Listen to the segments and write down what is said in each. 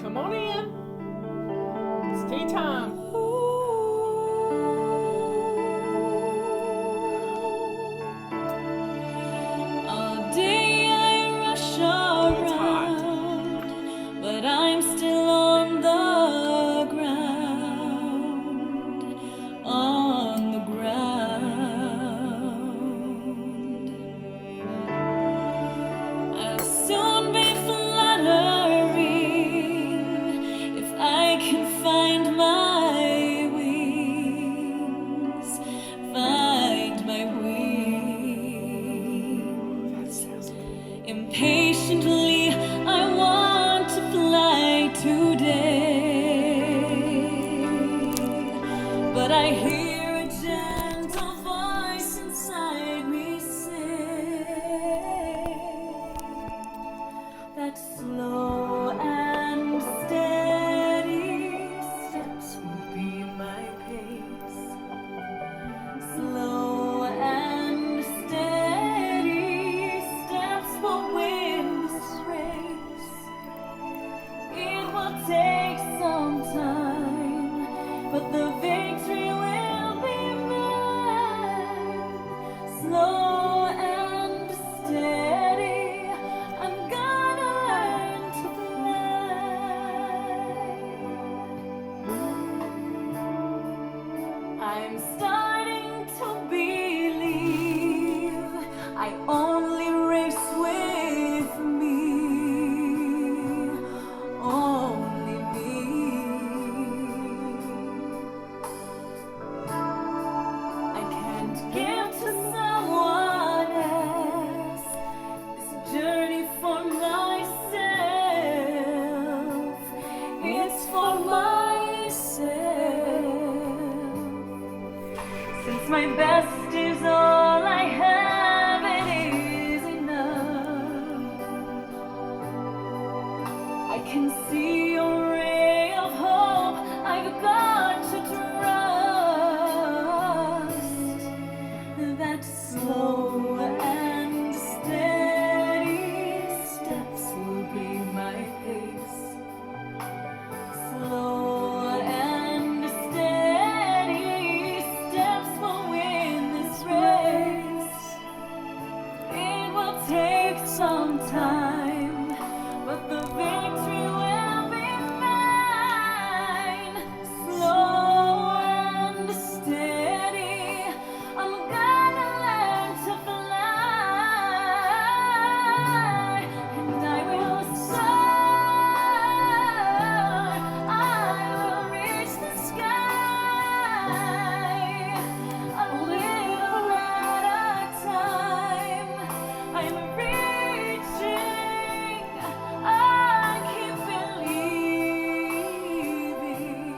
Come on in. It's tea time. All day I rush around, but I'm still on the ground, on the ground. I'll soon be fluttering if I can find my wings, find my wings. Impatiently I want to fly today, but I hear a gentle voice inside me say that slow and steady steps will be my pace. Slow and steady steps will win this race. It will take some time, but the victory will be mine. Slow and steady, I'm gonna learn to fly. I'm starting to believe I only race with me, only me. I can't give to someone else this journey for myself. It's for myself. Since my best is all I have, it is enough. I can see a ray of hope. I've got to trust that slow and steady steps will be my pace. Slow and steady steps will win this race. It will take some time, but the victory will be mine. Slow and steady, I'm gonna learn to fly, and I will soar. I will reach the sky, a little at a time. I'm reaching, I keep believing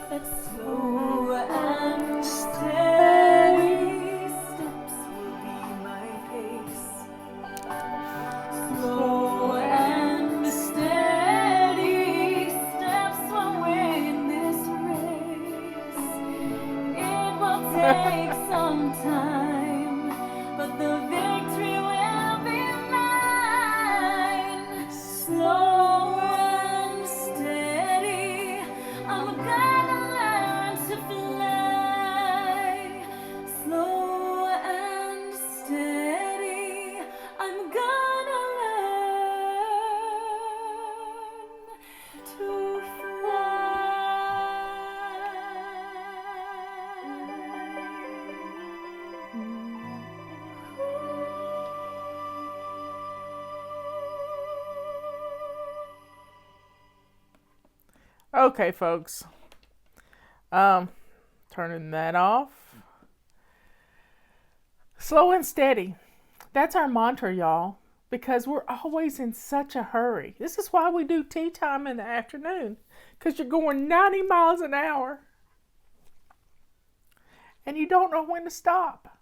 that slow and steady steps will be my pace. Slow and steady steps will win this race. It will take some time, but the victory will be mine. Slow and steady, I'm gonna learn to fly. Slow and steady, I'm gonna learn to Okay, folks. Turning that off. Slow and steady. That's our mantra, y'all, because we're always in such a hurry. This is why we do tea time in the afternoon, because you're going 90 miles an hour and you don't know when to stop.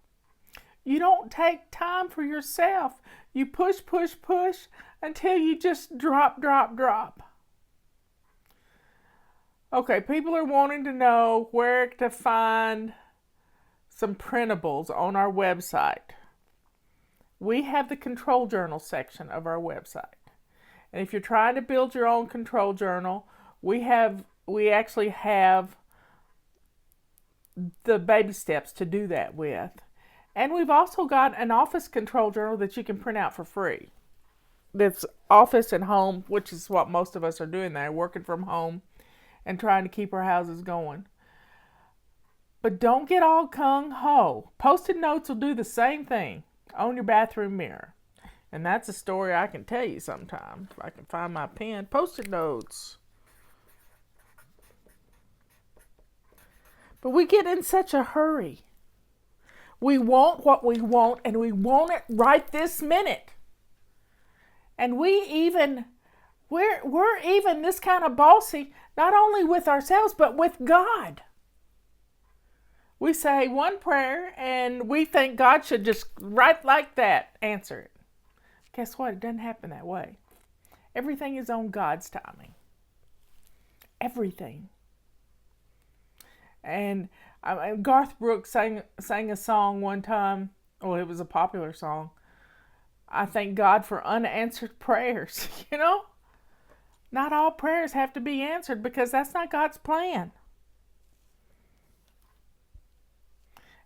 You don't take time for yourself. You push, push, push until you just drop, drop, drop. Okay, people are wanting to know where to find some printables on our website. We have the control journal section of our website. And if you're trying to build your own control journal, we actually have the baby steps to do that with. And we've also got an office control journal that you can print out for free. That's office and home, which is what most of us are doing there, working from home and trying to keep our houses going. But don't get all gung-ho. Post-it notes will do the same thing on your bathroom mirror. And that's a story I can tell you sometime, if I can find my pen. Post-it notes. But we get in such a hurry. We want what we want, and we want it right this minute. And we're even this kind of bossy, not only with ourselves, but with God. We say one prayer, and we think God should just, right like that, answer it. Guess what? It doesn't happen that way. Everything is on God's timing. Everything. And Garth Brooks sang a song one time. Well, it was a popular song. I thank God for unanswered prayers. You know? Not all prayers have to be answered because that's not God's plan.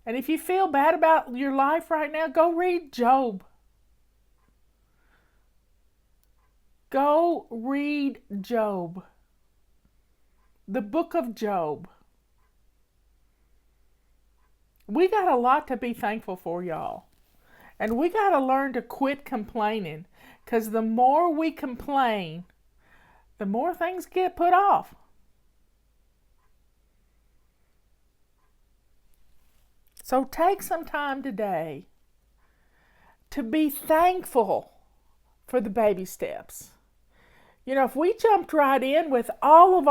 And if you feel bad about your life right now, go read Job. Go read Job. The book of Job. We got a lot to be thankful for, y'all. And we got to learn to quit complaining. Because the more we complain, the more things get put off. So take some time today to be thankful for the baby steps. You know, if we jumped right in with all of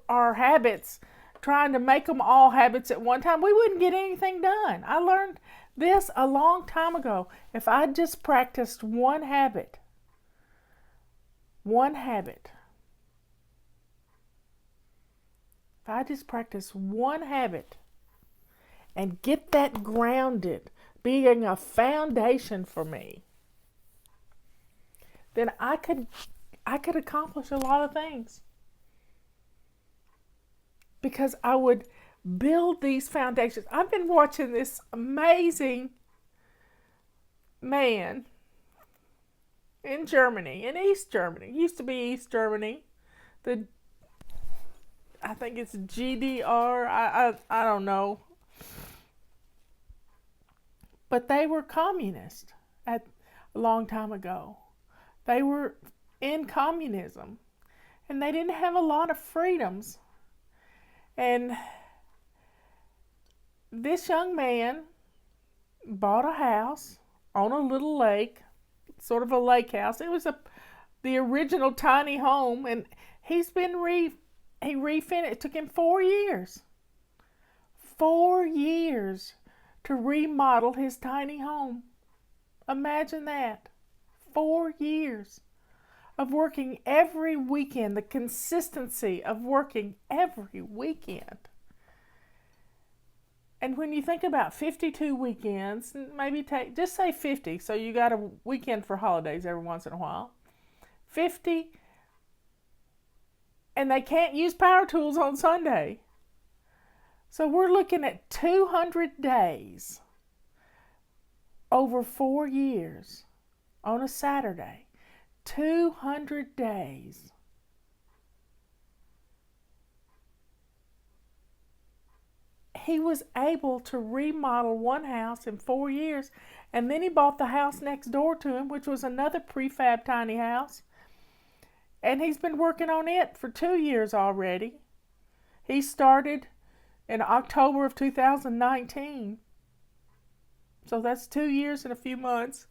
our habits, trying to make them all habits at one time, we wouldn't get anything done. I learned this a long time ago. If I just practiced one habit, if I just practice one habit and get that grounded, being a foundation for me, then I could accomplish a lot of things. Because I would build these foundations. I've been watching this amazing man in Germany, in East Germany. It used to be East Germany. I think it's GDR. I don't know. But they were communist a long time ago. They were in communism. And they didn't have a lot of freedoms. And this young man bought a house on a little lake, sort of a lake house. It was the original tiny home, and he's been he refinished. It took him 4 years. 4 years to remodel his tiny home. Imagine that. 4 years of working every weekend, the consistency of working every weekend. And when you think about 52 weekends, maybe just say 50, so you got a weekend for holidays every once in a while. 50, and they can't use power tools on Sunday. So we're looking at 200 days over 4 years on a Saturday. 200 days. He was able to remodel one house in 4 years, and then he bought the house next door to him, which was another prefab tiny house, and he's been working on it for 2 years already. He started in October of 2019, so that's 2 years and a few months.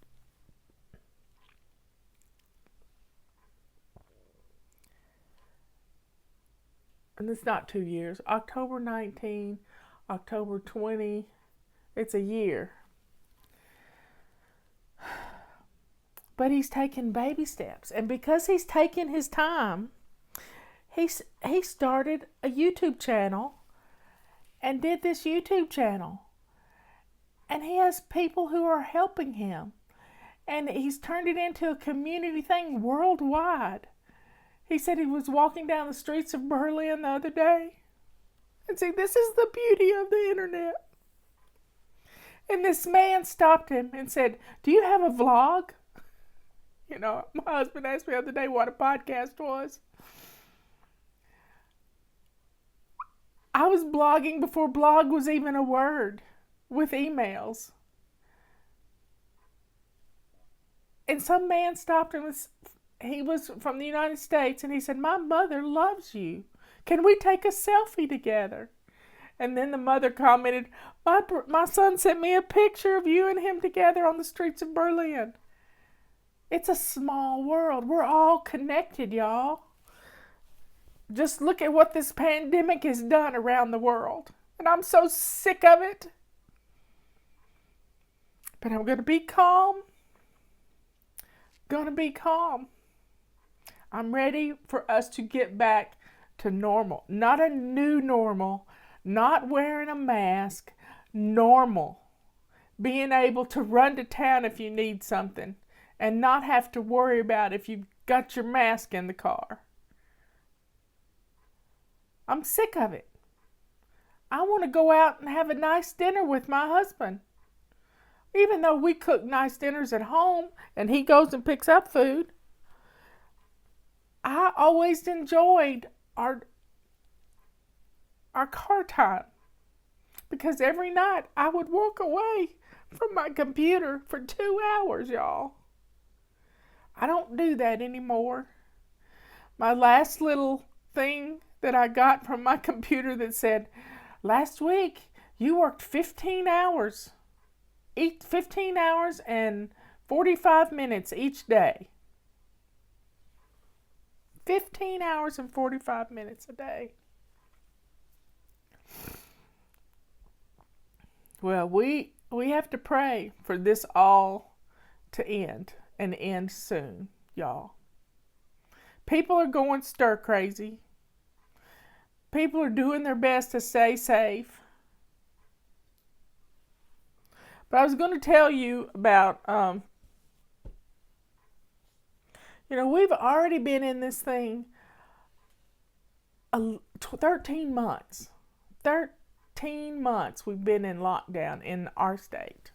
And it's not 2 years. October 19, October 20, it's a year. But he's taken baby steps. And because he's taken his time, he started a YouTube channel and did this YouTube channel. And he has people who are helping him. And he's turned it into a community thing worldwide. He said he was walking down the streets of Berlin the other day. And see, this is the beauty of the internet. And this man stopped him and said, "Do you have a vlog?" You know, my husband asked me the other day what a podcast was. I was blogging before blog was even a word, with emails. And some man stopped him. He was from the United States, and he said, "My mother loves you. Can we take a selfie together?" And then the mother commented, my son sent me a picture of you and him together on the streets of Berlin." It's a small world. We're all connected, y'all. Just look at what this pandemic has done around the world. And I'm so sick of it. But I'm going to be calm. I'm ready for us to get back to normal. Not a new normal. Not wearing a mask. Normal. Being able to run to town if you need something. And not have to worry about if you've got your mask in the car. I'm sick of it. I want to go out and have a nice dinner with my husband. Even though we cook nice dinners at home and he goes and picks up food, I always enjoyed our car time. Because every night I would walk away from my computer for 2 hours, y'all. I don't do that anymore. My last little thing that I got from my computer that said, "Last week you worked 15 hours. 15 hours and 45 minutes each day." 15 hours and 45 minutes a day. Well, we have to pray for this all to end, and end soon, y'all. People are going stir crazy. People are doing their best to stay safe. But I was going to tell you about, we've already been in this thing 13 months. 13 months we've been in lockdown in our state.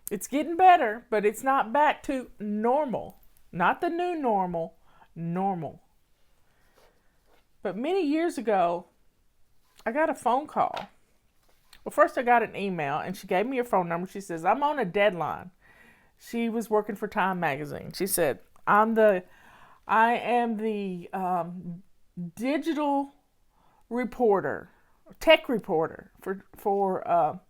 It's getting better, but it's not back to normal. Not the new normal, normal. But many years ago, I got a phone call. Well, first I got an email, and she gave me her phone number. She says, "I'm on a deadline." She was working for Time Magazine. She said, I am the digital reporter, tech reporter for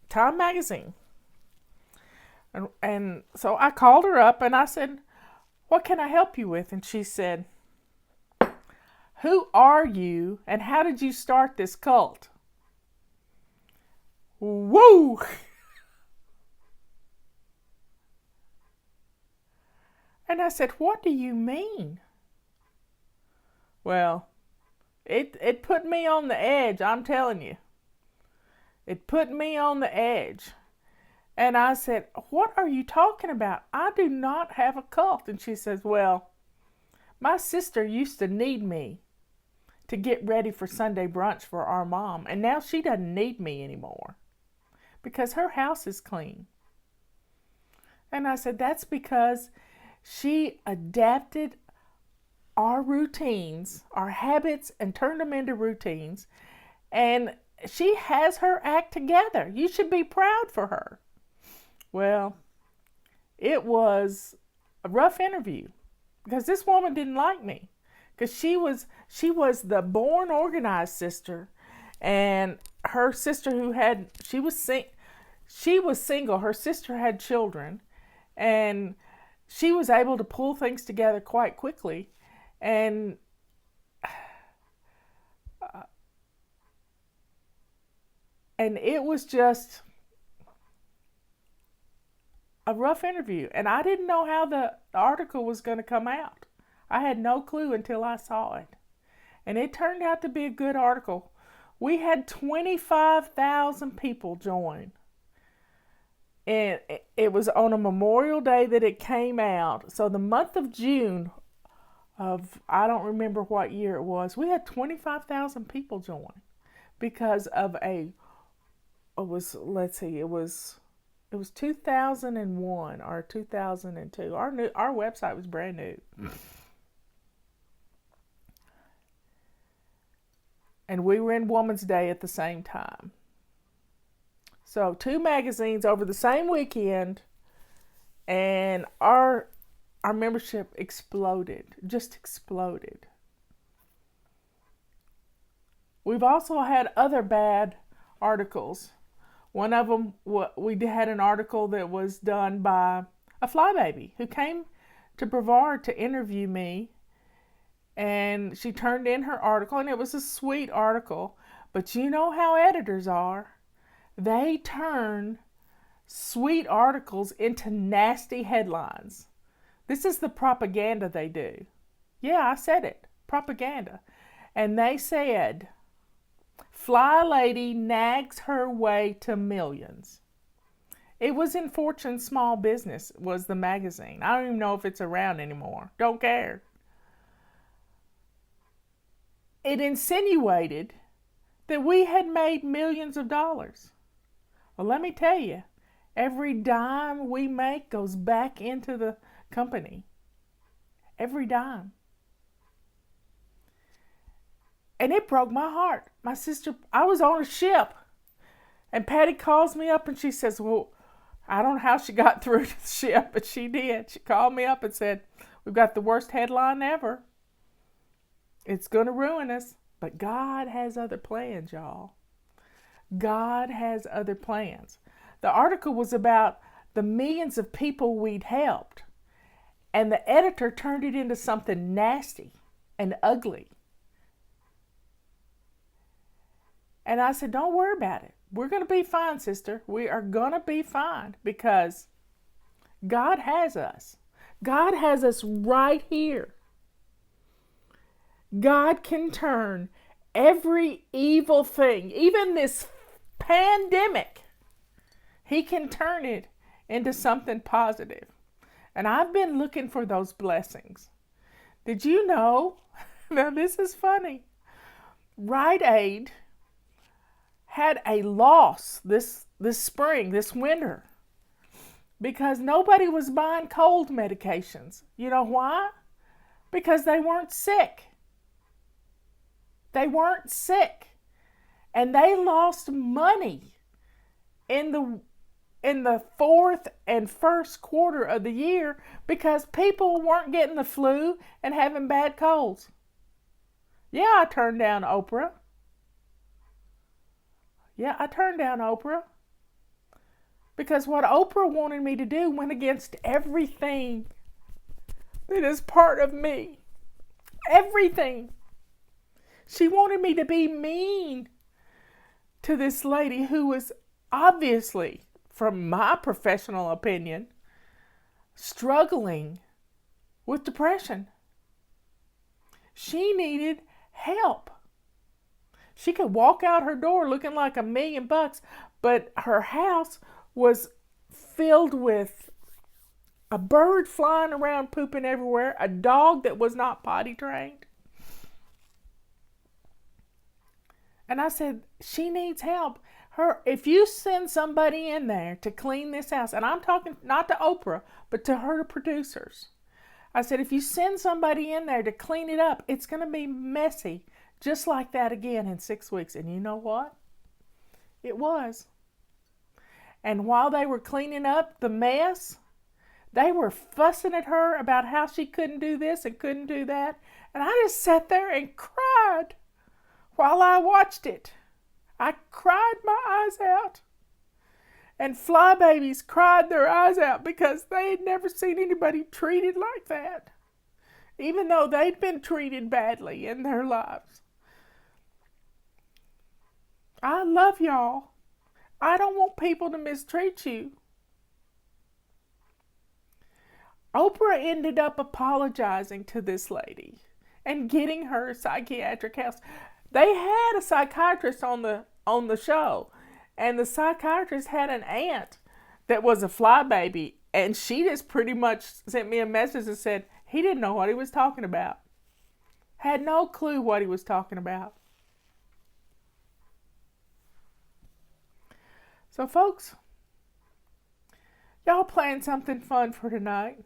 Time Magazine. And so I called her up and I said, "What can I help you with?" And she said, "Who are you and how did you start this cult?" Woo! And I said, "What do you mean?" Well, it put me on the edge, I'm telling you. It put me on the edge. And I said, "What are you talking about? I do not have a cult." And she says, "Well, my sister used to need me to get ready for Sunday brunch for our mom. And now she doesn't need me anymore because her house is clean." And I said, "That's because she adapted our routines, our habits, and turned them into routines. And she has her act together. You should be proud for her." Well, it was a rough interview because this woman didn't like me because she was the born organized sister, and her sister she was single. Her sister had children, and she was able to pull things together quite quickly, and it was just a rough interview. And I didn't know how the article was going to come out. I had no clue until I saw it. And it turned out to be a good article. We had 25,000 people join And it was on a Memorial Day that it came out. So the month of June of, I don't remember what year it was, we had 25,000 people join because of it was, let's see, it was 2001 or 2002. Our website was brand new. And we were in Woman's Day at the same time. So 2 magazines over the same weekend, and our membership exploded, just exploded. We've also had other bad articles. One of them, we had an article that was done by a flybaby who came to Brevard to interview me, and she turned in her article, and it was a sweet article, but you know how editors are. They turn sweet articles into nasty headlines. This is the propaganda they do. Yeah, I said it, propaganda. And they said, Fly Lady nags her way to millions. It was in Fortune Small Business, was the magazine. I don't even know if it's around anymore. Don't care. It insinuated that we had made millions of dollars. Well, let me tell you, every dime we make goes back into the company. Every dime. And it broke my heart. My sister, I was on a ship, and Patty calls me up and she says, well, I don't know how she got through the ship, but she did. She called me up and said, we've got the worst headline ever. It's going to ruin us. But God has other plans, y'all. God has other plans. The article was about the millions of people we'd helped, and the editor turned it into something nasty and ugly. And I said, don't worry about it. We're going to be fine, sister. We are going to be fine because God has us. God has us right here. God can turn every evil thing, even this pandemic, He can turn it into something positive. And I've been looking for those blessings. Did you know? Now this is funny. Rite Aid had a loss this spring, this winter, because nobody was buying cold medications. You know why? Because they weren't sick. They weren't sick. And they lost money in the fourth and first quarter of the year because people weren't getting the flu and having bad colds. Yeah, I turned down Oprah. Yeah, I turned down Oprah. Because what Oprah wanted me to do went against everything that is part of me. Everything. She wanted me to be mean to this lady who was obviously, from my professional opinion, struggling with depression. She needed help. She could walk out her door looking like $1 million, but her house was filled with a bird flying around pooping everywhere, a dog that was not potty trained. And I said, she needs help. If you send somebody in there to clean this house, and I'm talking not to Oprah, but to her producers. I said, if you send somebody in there to clean it up, it's going to be messy, just like that again in 6 weeks. And you know what? It was. And while they were cleaning up the mess, they were fussing at her about how she couldn't do this and couldn't do that. And I just sat there and cried while I watched it. I cried my eyes out. And flybabies cried their eyes out because they had never seen anybody treated like that, even though they'd been treated badly in their lives. I love y'all. I don't want people to mistreat you. Oprah ended up apologizing to this lady and getting her psychiatric help. They had a psychiatrist on the show, and the psychiatrist had an aunt that was a fly baby, and she just pretty much sent me a message and said he didn't know what he was talking about. Had no clue what he was talking about. So, folks, y'all plan something fun for tonight.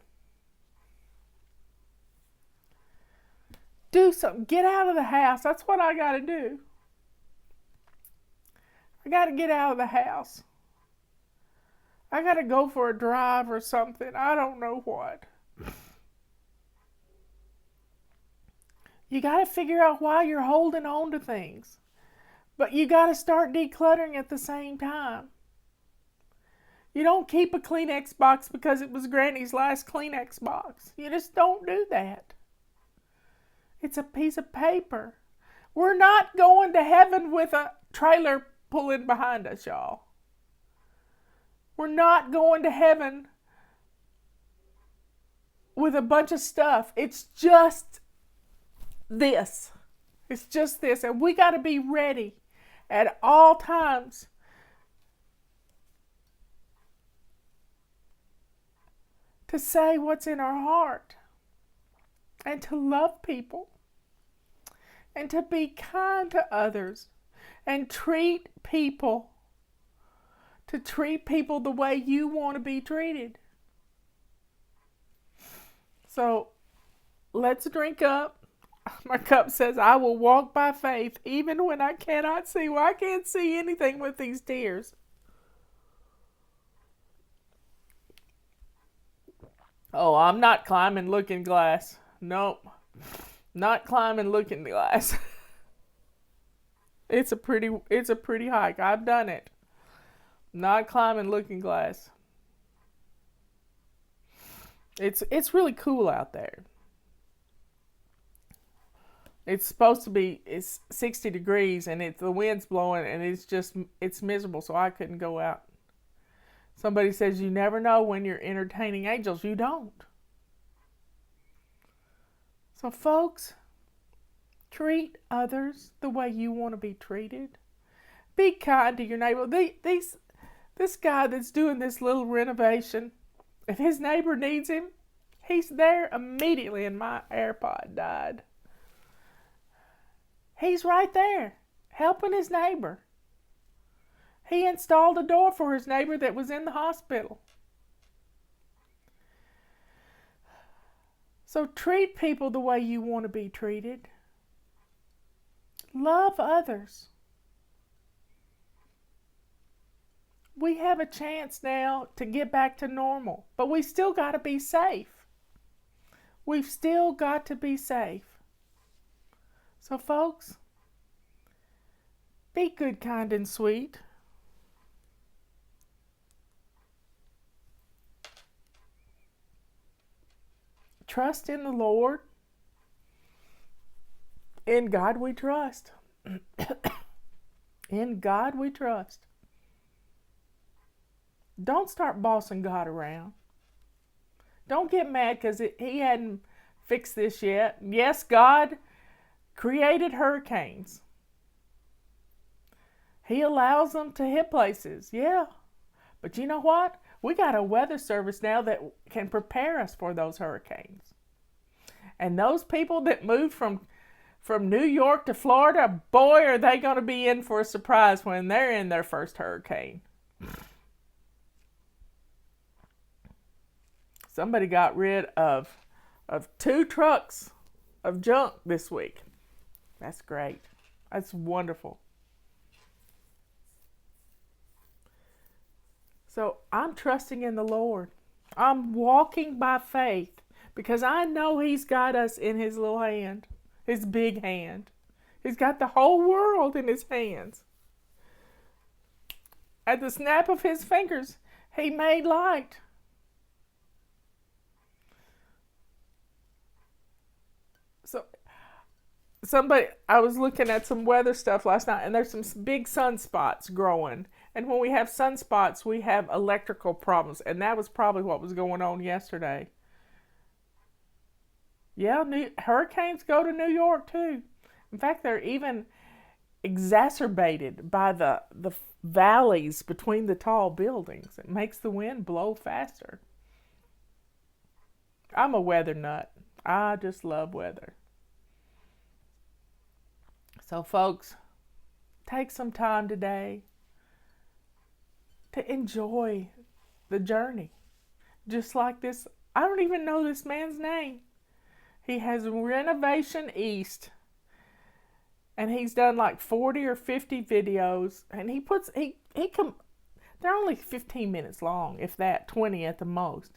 Do something. Get out of the house. That's what I got to do. I got to get out of the house. I got to go for a drive or something. I don't know what. You got to figure out why you're holding on to things. But you got to start decluttering at the same time. You don't keep a Kleenex box because it was Granny's last Kleenex box. You just don't do that. It's a piece of paper. We're not going to heaven with a trailer pulling behind us, y'all. We're not going to heaven with a bunch of stuff. It's just this. It's just this. And we got to be ready at all times to say what's in our heart and to love people and to be kind to others and treat people the way you want to be treated. So let's drink up. My cup says, I will walk by faith even when I cannot see. Well, I can't see anything with these tears. Oh, I'm not climbing Looking Glass. Nope. Not climbing Looking Glass. It's a pretty hike. I've done it. Not climbing Looking Glass. It's really cool out there. It's supposed to be, it's 60 degrees and the wind's blowing and it's miserable, so I couldn't go out. Somebody says you never know when you're entertaining angels. You don't. So folks, treat others the way you want to be treated. Be kind to your neighbor. This guy that's doing this little renovation, if his neighbor needs him, he's there immediately, and my AirPod died. He's right there, helping his neighbor. He installed a door for his neighbor that was in the hospital. So treat people the way you want to be treated. Love others. We have a chance now to get back to normal, but we still got to be safe. We've still got to be safe. So folks, be good, kind, and sweet. Trust in the Lord. In God we trust. In God we trust. Don't start bossing God around. Don't get mad because he hadn't fixed this yet. Yes, God created hurricanes. He allows them to hit places. Yeah. But you know what? We got a weather service now that can prepare us for those hurricanes. And those people that moved from New York to Florida, boy, are they going to be in for a surprise when they're in their first hurricane. Somebody got rid of 2 trucks of junk this week. That's great. That's wonderful. So I'm trusting in the Lord. I'm walking by faith because I know He's got us in His little hand, His big hand. He's got the whole world in His hands. At the snap of His fingers, He made light. So I was looking at some weather stuff last night, and there's some big sunspots growing. And when we have sunspots, we have electrical problems, and that was probably what was going on yesterday. Yeah, hurricanes go to New York too. In fact, they're even exacerbated by the valleys between the tall buildings. It makes the wind blow faster. I'm a weather nut. I just love weather. So, folks, take some time today to enjoy the journey. Just like this, I don't even know this man's name. He has Renovation East, and he's done like 40 or 50 videos, and they're only 15 minutes long, if that, 20 at the most.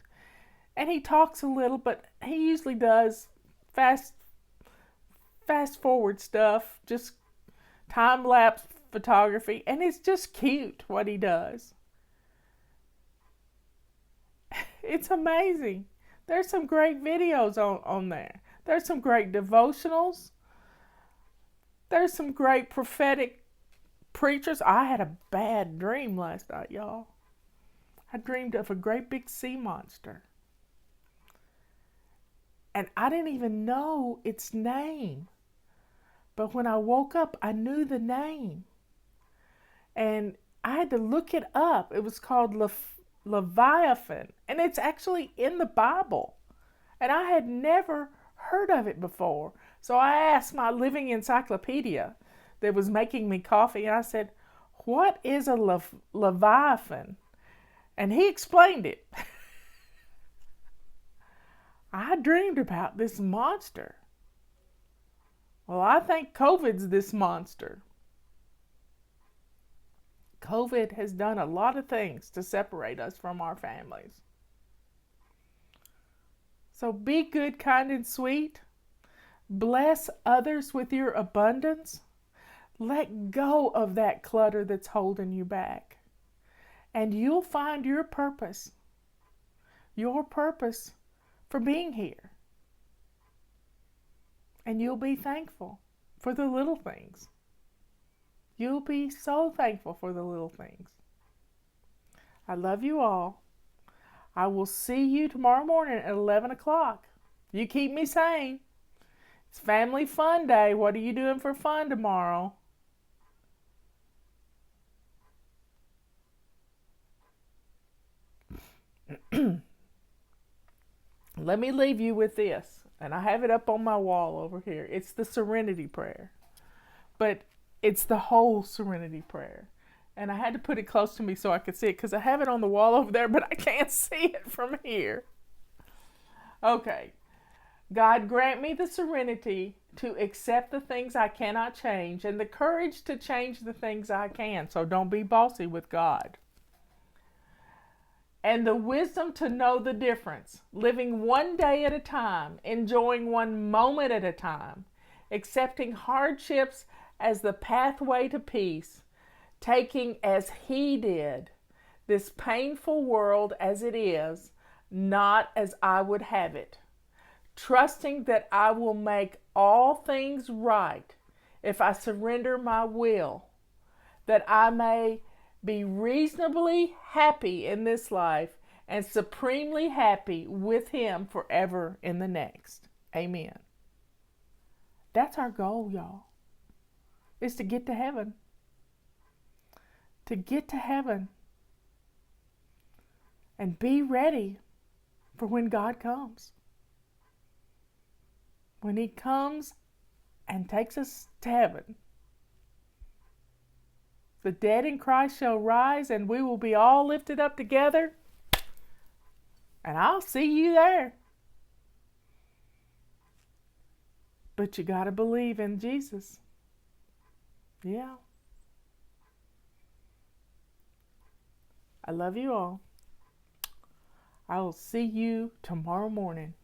And he talks a little, but he usually does fast forward stuff, just time lapse photography, and it's just cute what he does. It's amazing. There's some great videos on there. There's some great devotionals. There's some great prophetic preachers. I had a bad dream last night, y'all. I dreamed of a great big sea monster. And I didn't even know its name. But when I woke up, I knew the name. And I had to look it up. It was called Leviathan. And it's actually in the Bible. And I had never heard of it before. So I asked my living encyclopedia that was making me coffee, and I said, "What is a Leviathan?" And he explained it. I dreamed about this monster. Well, I think COVID's this monster. COVID has done a lot of things to separate us from our families. So be good, kind, and sweet. Bless others with your abundance. Let go of that clutter that's holding you back. And you'll find your purpose for being here. And you'll be thankful for the little things. You'll be so thankful for the little things. I love you all. I will see you tomorrow morning at 11 o'clock. You keep me sane. It's Family Fun Day. What are you doing for fun tomorrow? Let me leave you with this. And I have it up on my wall over here. It's the Serenity Prayer. But it's the whole Serenity Prayer. And I had to put it close to me so I could see it because I have it on the wall over there, but I can't see it from here. Okay. God, grant me the serenity to accept the things I cannot change and the courage to change the things I can. So don't be bossy with God. And the wisdom to know the difference, living one day at a time, enjoying one moment at a time, accepting hardships as the pathway to peace, taking as He did this painful world as it is, not as I would have it, trusting that I will make all things right if I surrender my will, that I may be reasonably happy in this life and supremely happy with Him forever in the next. Amen. That's our goal, y'all. Is to get to heaven. To get to heaven. And be ready for when God comes. When He comes and takes us to heaven. The dead in Christ shall rise, and we will be all lifted up together. And I'll see you there. But you got to believe in Jesus. Yeah. I love you all. I will see you tomorrow morning.